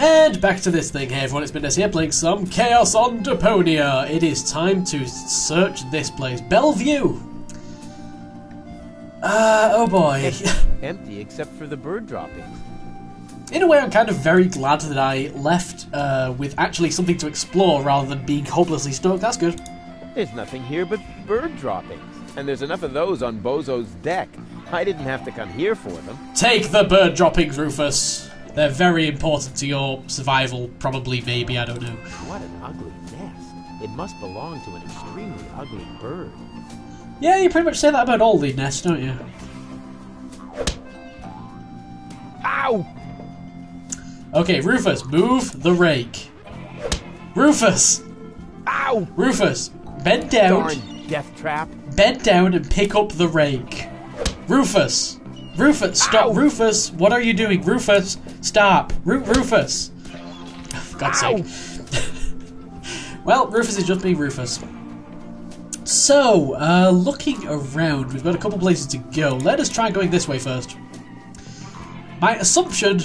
And back to this thing. Hey everyone, it's Mindez here playing some Chaos on Deponia. It is time to search this place. Bellevue! Oh boy. It's empty except for the bird droppings. In a way, I'm kind of very glad that I left with actually something to explore rather than being hopelessly stuck. That's good. There's nothing here but bird droppings. And there's enough of those on Bozo's deck. I didn't have to come here for them. Take the bird droppings, Rufus. They're very important to your survival, probably, maybe, I don't know. What an ugly nest. It must belong to an extremely ugly bird. Yeah, you pretty much say that about all the nests, don't you? Ow! Okay, Rufus, move the rake. Rufus! Ow! Rufus, bend down. Darn death trap. Bend down and pick up the rake. Rufus! Rufus, stop! Ow. Rufus, what are you doing? Rufus, stop! Rufus! For God's sake. Well, Rufus is just being Rufus. So, looking around, we've got a couple places to go. Let us try going this way first. My assumption,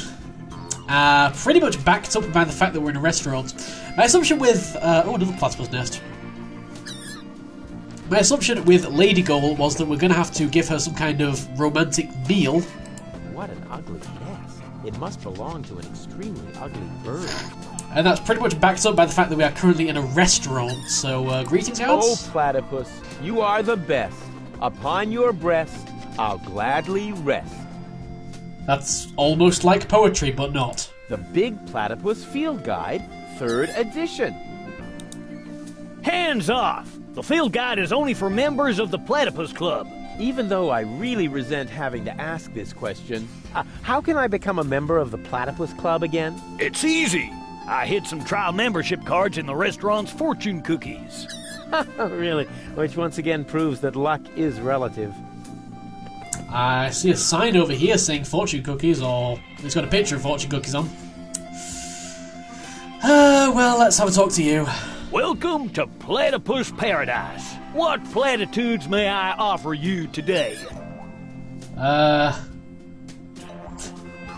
pretty much backed up by the fact that we're in a restaurant. My assumption with, oh, another platypus nest. My assumption with Lady Goal was that we're going to have to give her some kind of romantic meal. What an ugly nest. It must belong to an extremely ugly bird. And that's pretty much backed up by the fact that we are currently in a restaurant. So, greetings, Oh, Hounds. Platypus, you are the best. Upon your breast, I'll gladly rest. That's almost like poetry, but not. The Big Platypus Field Guide, 3rd edition. Hands off! The field guide is only for members of the Platypus Club. Even though I really resent having to ask this question, how can I become a member of the Platypus Club again? It's easy. I hid some trial membership cards in the restaurant's fortune cookies. Really? Which once again proves that luck is relative. I see a sign over here saying fortune cookies, or it's got a picture of fortune cookies on. Well, let's have a talk to you. Welcome to Platypus Paradise. What platitudes may I offer you today?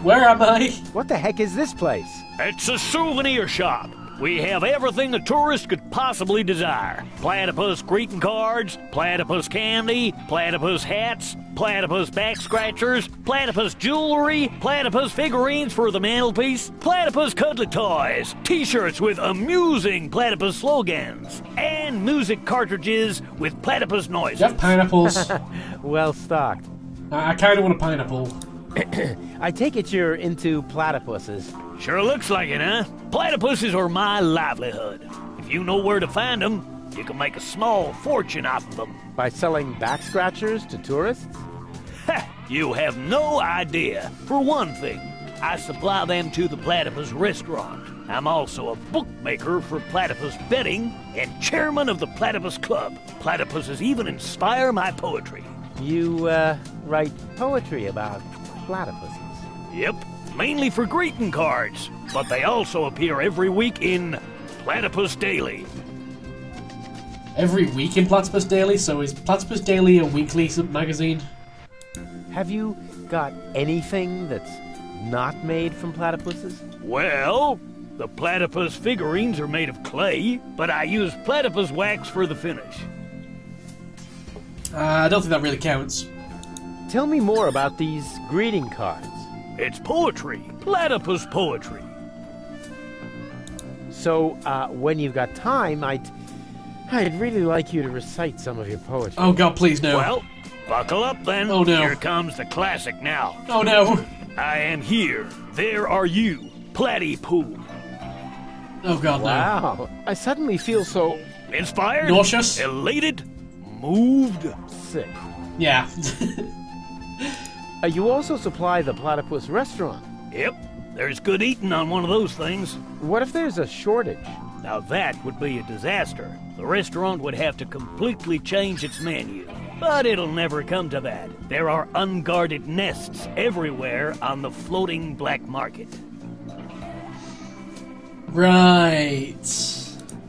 Where am I? What the heck is this place? It's a souvenir shop. We have everything the tourist could possibly desire. Platypus greeting cards, platypus candy, platypus hats, platypus back scratchers, platypus jewelry, platypus figurines for the mantelpiece, platypus cuddly toys, t-shirts with amusing platypus slogans, and music cartridges with platypus noises. Do you have pineapples? Well stocked. I kind of want a pineapple. I take it you're into platypuses. Sure looks like it, huh? Platypuses are my livelihood. If you know where to find them, you can make a small fortune off of them. By selling back scratchers to tourists? Ha! You have no idea. For one thing, I supply them to the Platypus restaurant. I'm also a bookmaker for platypus betting and chairman of the Platypus Club. Platypuses even inspire my poetry. You, write poetry about platypuses? Yep, mainly for greeting cards, but they also appear every week in Platypus Daily. Every week in Platypus Daily? So is Platypus Daily a weekly magazine? Have you got anything that's not made from platypuses? Well, the platypus figurines are made of clay, but I use platypus wax for the finish. I don't think that really counts. Tell me more about these greeting cards. It's poetry. Platypus poetry. So, when you've got time, I'd really like you to recite some of your poetry. Oh god, please no. Well, buckle up then. Oh, no. Here comes the classic now. Oh no. I am here. There are you. Platypoo. Oh god, Wow. I suddenly feel so Inspired? Nauseous? Elated? Moved? sick. no. Yeah. You also supply the platypus restaurant. Yep. There's good eating on one of those things. What if there's a shortage? Now that would be a disaster. The restaurant would have to completely change its menu. But it'll never come to that. There are unguarded nests everywhere on the floating black market. Right.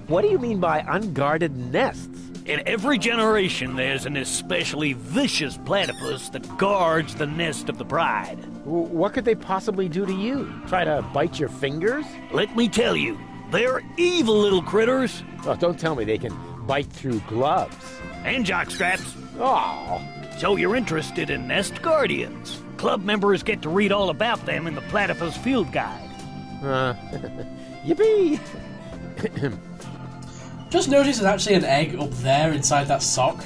What do you mean by unguarded nests? In every generation, there's an especially vicious platypus that guards the nest of the bride. What could they possibly do to you? Try to bite your fingers? Let me tell you, they're evil little critters. Oh, don't tell me they can bite through gloves. And jockstraps. Oh. So you're interested in nest guardians. Club members get to read all about them in the Platypus Field Guide. Yippee! Just noticed there's actually an egg up there inside that sock.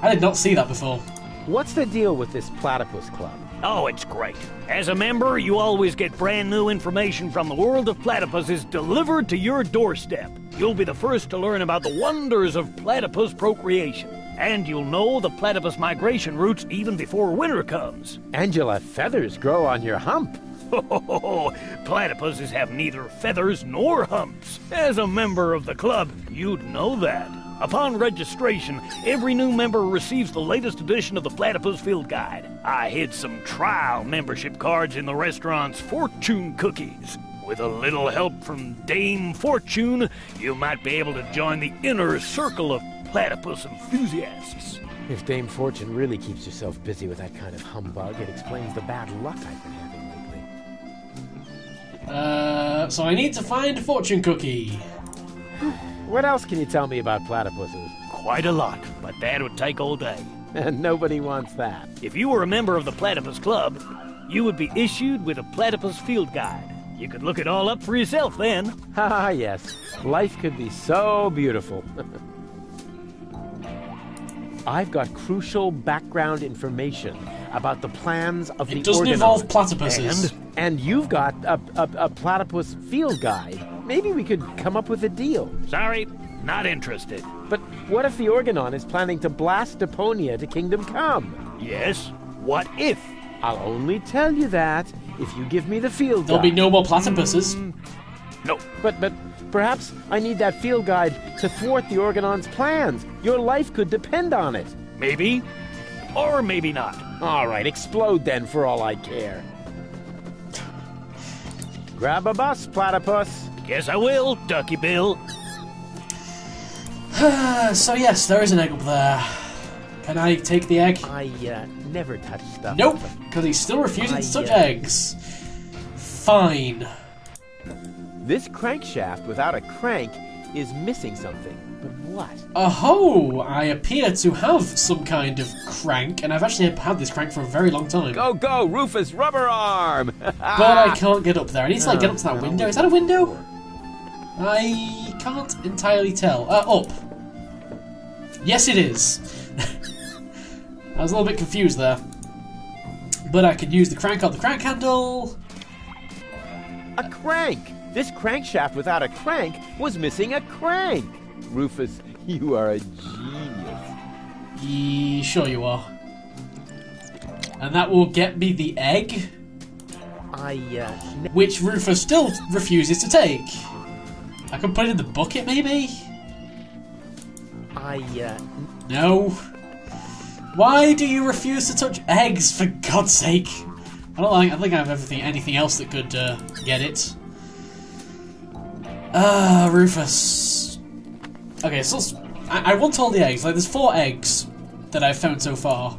I did not see that before. What's the deal with this Platypus Club? Oh, it's great. As a member, you always get brand new information from the world of platypuses delivered to your doorstep. You'll be the first to learn about the wonders of platypus procreation. And you'll know the platypus migration routes even before winter comes. And you'll have feathers grow on your hump. Platypuses have neither feathers nor humps. As a member of the club, you'd know that. Upon registration, every new member receives the latest edition of the Platypus Field Guide. I hid some trial membership cards in the restaurant's fortune cookies. With a little help from Dame Fortune, you might be able to join the inner circle of platypus enthusiasts. If Dame Fortune really keeps herself busy with that kind of humbug, it explains the bad luck I've been having lately. So I need to find a fortune cookie. What else can you tell me about platypuses? Quite a lot, but that would take all day. And nobody wants that. If you were a member of the Platypus Club, you would be issued with a Platypus Field Guide. You could look it all up for yourself then. Ah, yes. Life could be so beautiful. I've got crucial background information about the plans of the It doesn't Organon. involve platypuses. And you've got a platypus field guide. Maybe we could come up with a deal. Sorry, not interested. But what if the Organon is planning to blast Deponia to Kingdom Come? Yes? What if? I'll only tell you that if you give me the field There'll guide. be no more platypuses. No. But perhaps I need that field guide to thwart the Organon's plans. Your life could depend on it. Maybe. Or maybe not. All right, explode then for all I care. Grab a bus, Platypus. Guess I will, Ducky Bill. So yes, there is an egg up there. Can I take the egg? I never touch stuff. Nope, because he's still refusing to touch yeah. eggs. Fine. This crankshaft without a crank is missing something. But what? Oh, I appear to have some kind of crank, and I've actually had this crank for a very long time. Go, go, Rufus Rubber Arm! But I can't get up there. I need to like get up to that window. Is that a window? I can't entirely tell. Up. Yes, it is. I was a little bit confused there. But I could use the crank on the crank handle. A crank! This crankshaft without a crank was missing a crank! Rufus, you are a genius. Sure you are. And that will get me the egg, which Rufus still refuses to take. I can put it in the bucket, maybe? No. Why do you refuse to touch eggs, for God's sake? I think I have anything else that could get it. Rufus. Okay, so I want all the eggs. Like, there's 4 eggs that I've found so far.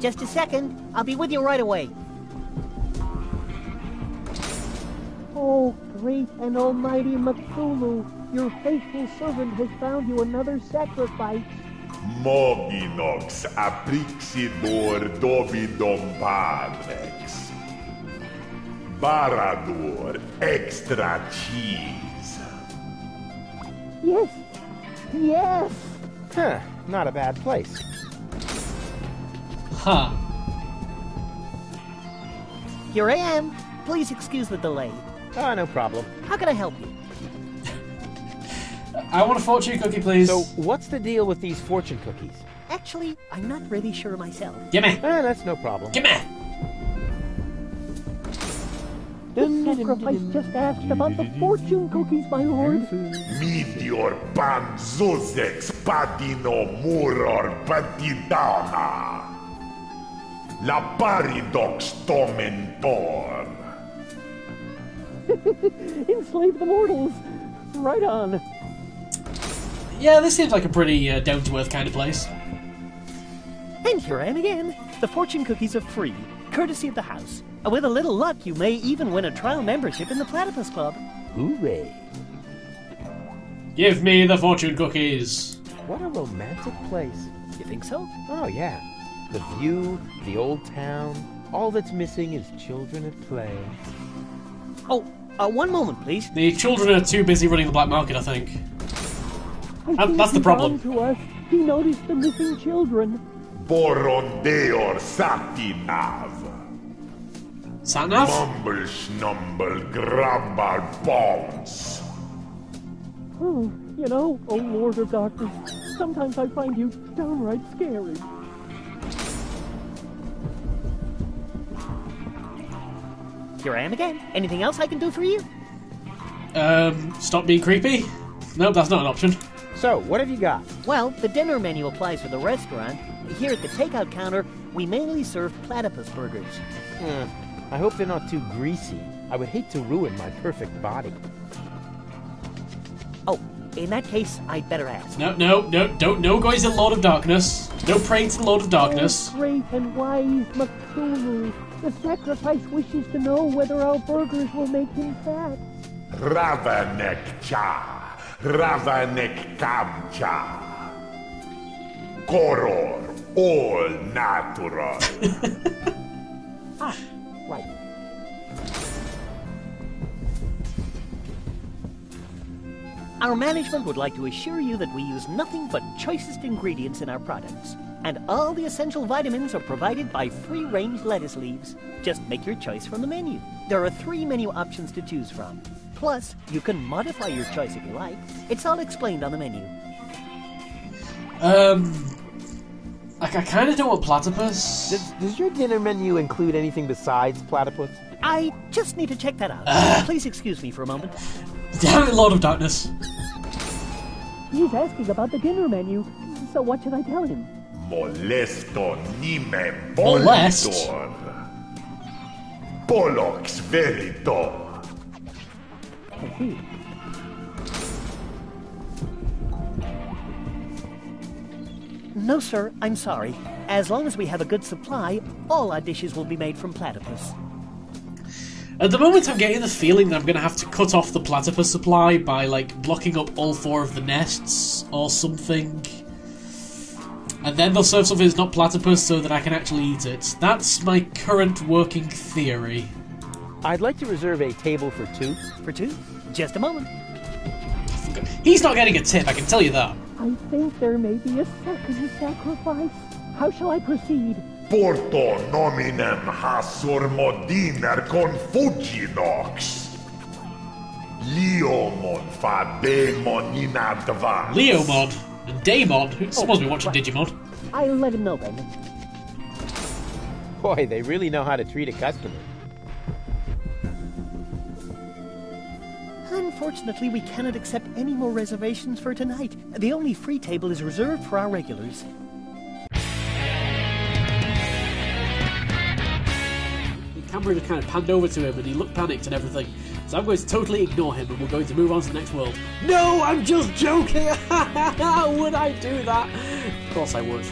Just a second. I'll be with you right away. Oh, great and almighty Cthulhu, your faithful servant has found you another sacrifice. Moginox aprixidor dovidom padrex. Barador extra cheese. Yes. Yes. Huh, not a bad place. Huh. Here I am. Please excuse the delay. Oh, no problem. How can I help you? I want a fortune cookie, please. So, what's the deal with these fortune cookies? Actually, I'm not really sure myself. Gimme! That's no problem. Gimme! The sacrifice just asked about the fortune cookies, my lord. Meteor panzosex padino muror patidana. La paridox tomentor. Enslave the mortals. Right on. Yeah, this seems like a pretty down-to-earth kind of place. And here I am again. The fortune cookies are free, courtesy of the house. With a little luck, you may even win a trial membership in the Platypus Club. Hooray! Give me the fortune cookies. What a romantic place. You think so? Oh, yeah. The view, the old town. All that's missing is children at play. Oh, one moment, please. The children are too busy running the black market, I think. That's the problem. To us. He noticed the missing children. Borondeor Satinav. Satnav? Mumble snumble grabbar bones. Oh, you know, oh Lord of Darkness, sometimes I find you downright scary. Here I am again. Anything else I can do for you? Stop being creepy? Nope, that's not an option. So, what have you got? Well, the dinner menu applies for the restaurant. Here at the takeout counter, we mainly serve platypus burgers. I hope they're not too greasy. I would hate to ruin my perfect body. Oh, in that case, I'd better ask. No, going to the Lord of Darkness. No praying to the Lord of Darkness. Oh, great and wise Cthulhu, the sacrifice wishes to know whether our burgers will make him fat. Ravanek cha, Ravanek kamcha. Koror, all natural. Right. Our management would like to assure you that we use nothing but choicest ingredients in our products. And all the essential vitamins are provided by free-range lettuce leaves. Just make your choice from the menu. There are 3 menu options to choose from. Plus, you can modify your choice if you like. It's all explained on the menu. I kind of don't want platypus. Does your dinner menu include anything besides platypus? I just need to check that out. Please excuse me for a moment. Damn it, Lord of Darkness. He's asking about the dinner menu, so what should I tell him? Molesto nime Molest? politor. Pollux verito. I see. No, sir, I'm sorry. As long as we have a good supply, all our dishes will be made from platypus. At the moment, I'm getting the feeling that I'm going to have to cut off the platypus supply by, like, blocking up all 4 of the nests or something. And then they'll serve something that's not platypus so that I can actually eat it. That's my current working theory. I'd like to reserve a table for 2. For 2? Just a moment. He's not getting a tip, I can tell you that. I think there may be a second sacrifice. How shall I proceed? Porto nominem hasur modiner confuginox. Leomon fa demon in advance. Leomon and Daemon. Someone's been watching Digimon. I'll let him know then. Boy, they really know how to treat a customer. Unfortunately, we cannot accept any more reservations for tonight. The only free table is reserved for our regulars. Cameron kind of panned over to him and he looked panicked and everything. So I'm going to totally ignore him and we're going to move on to the next world. No, I'm just joking! Would I do that? Of course I would.